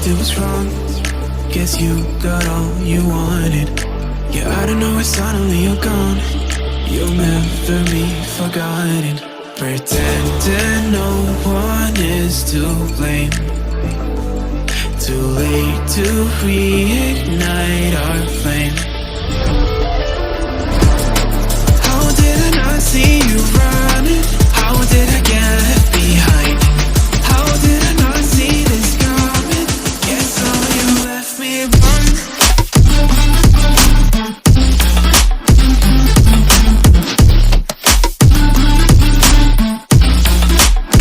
did was wrong. Guess you got all you wanted. Yeah, I don't know why suddenly you're gone. You'll never be forgotten. Pretending no one is to blame. Too late to reignite our flame. How did I not see you running? How did I get left behind? How did I not see this coming? Guess so you left me alone.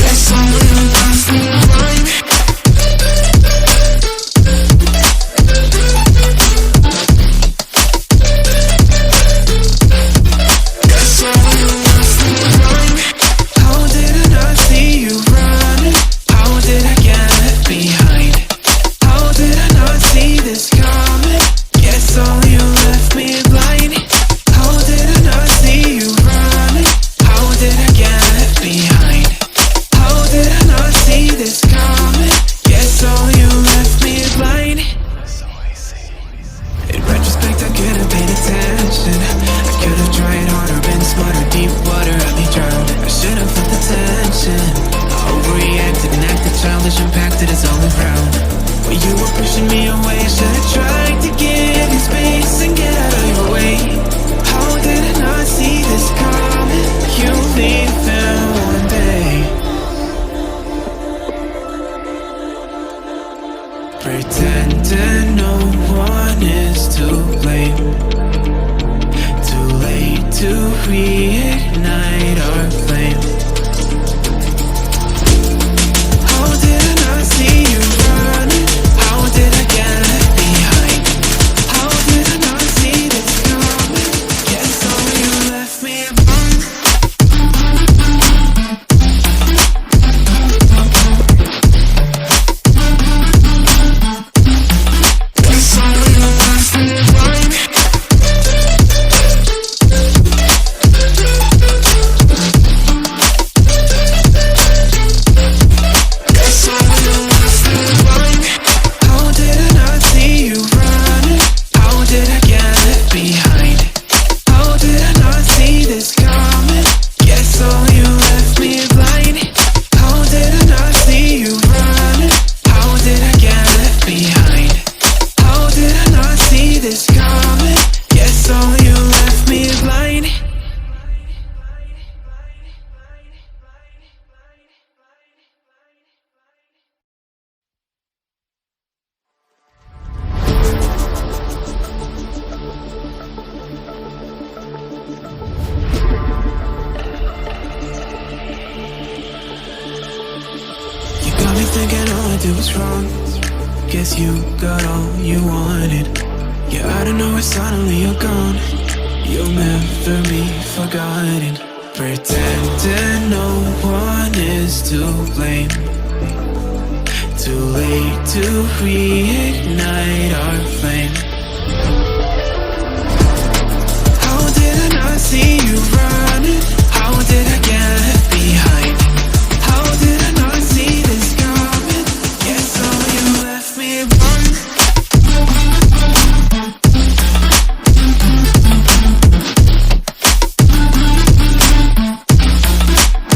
Guess so you left me alone. Impacted us all around. When you were pushing me away, I should have tried to give you space and get out of your way. How did I not see this coming? You'll leave them one day. Pretending no one is to blame. Too late to reignite our flame. See you running. How did I get left behind? How did I not see this coming? Guess so you left me alone. Guess so you left me alone. Thinking all I did was wrong. Guess you got all you wanted. Yeah, I don't know why suddenly you're gone. You'll never be forgotten. Pretending no one is to blame. Too late to reignite our flame. How did I not see you running? How did I get left behind? How did I not see this coming? Guess so you left me alone.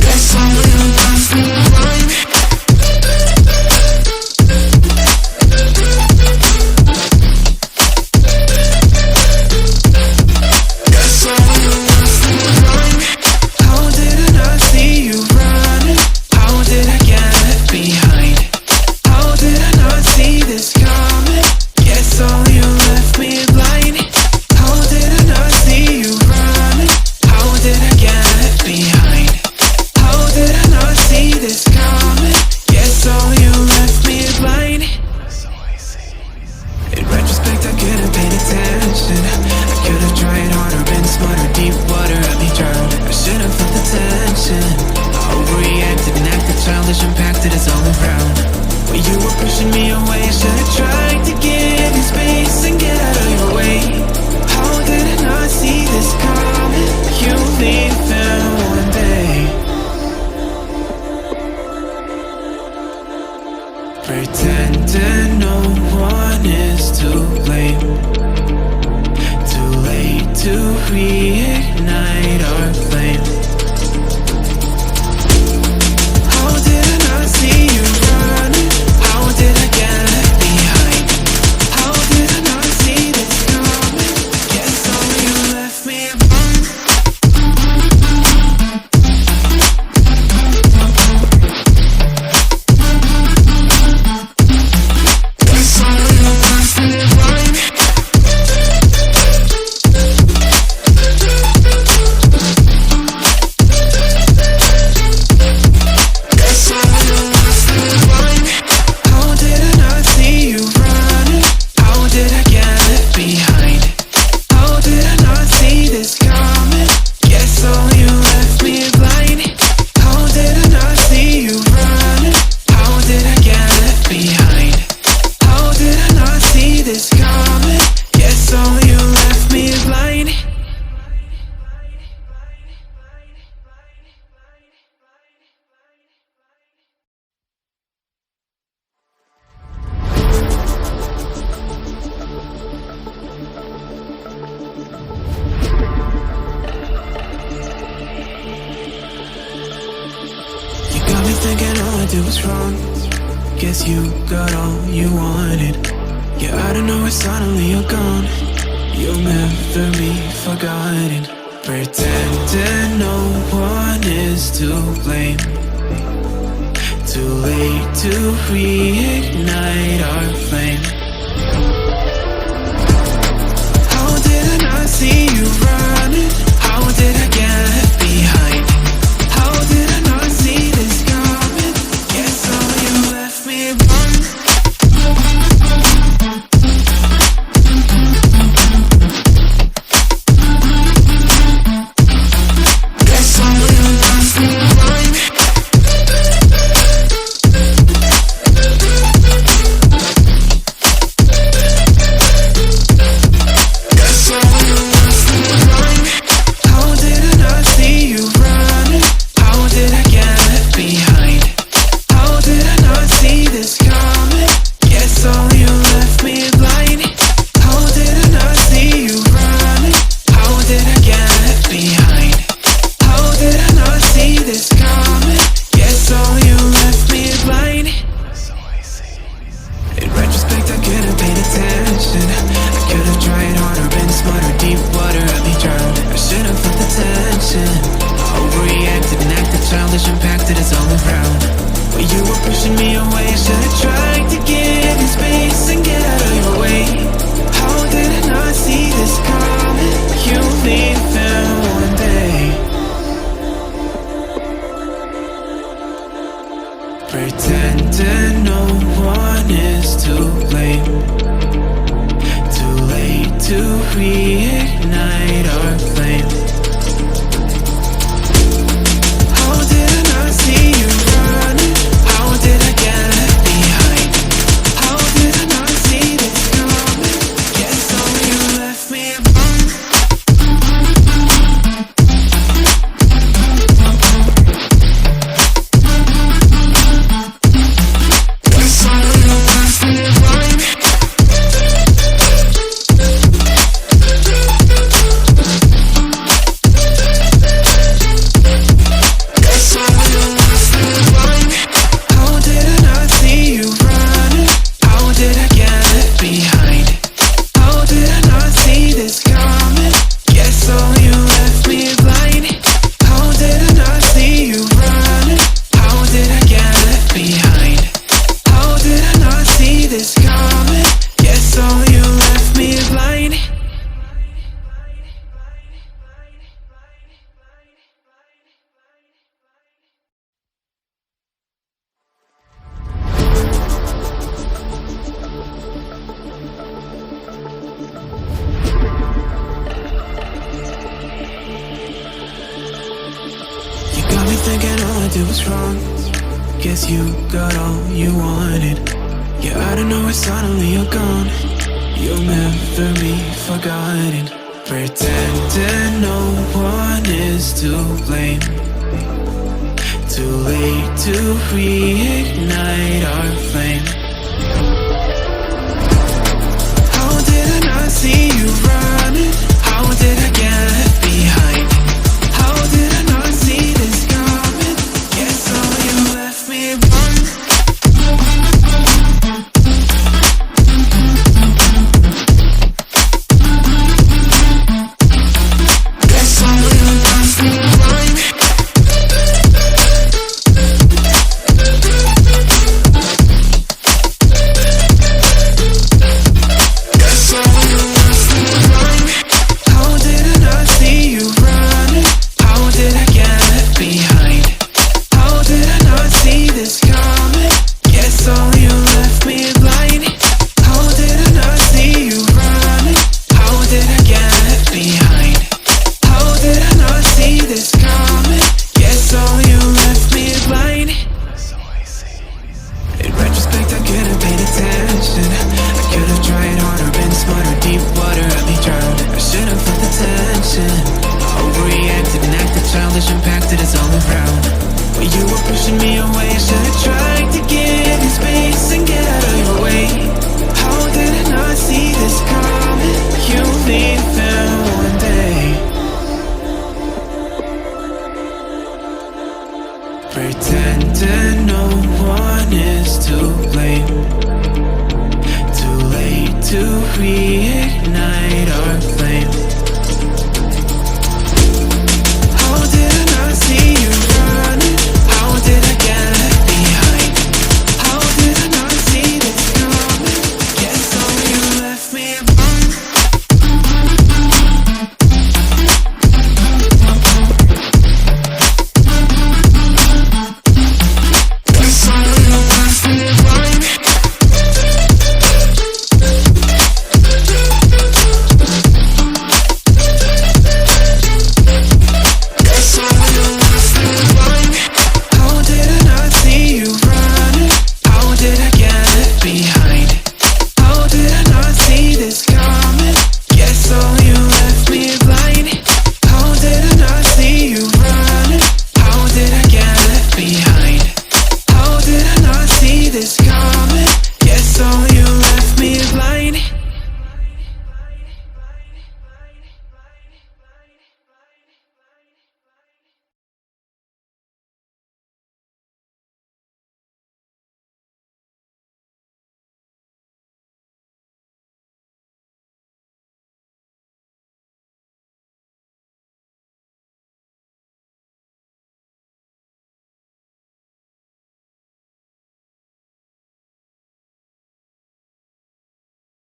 Guess so you left me alone. Guess so you left me alone. How did I not see you running? How did I get left behind? How did I not see this coming? did was wrong. Guess you got all you wanted. Yeah, I don't know why suddenly you're gone. You'll never be forgotten. Pretending no one is to blame. Too late to reignite our flame. How did I not see you running? How did I get left behind? How did I not see this coming? Guess all you left me run. Guess all you left me run. Pretending no one is to blame. Too late to reignite our flame. How did I not see you running? How did I get left behind? How did I not see this coming? Guess all you left me alone. Thinking all I did was wrong. Guess you got all you wanted. Yeah, I don't know why suddenly you're gone. You'll never be forgotten. Pretending no one is to blame. Too late to reignite our flame.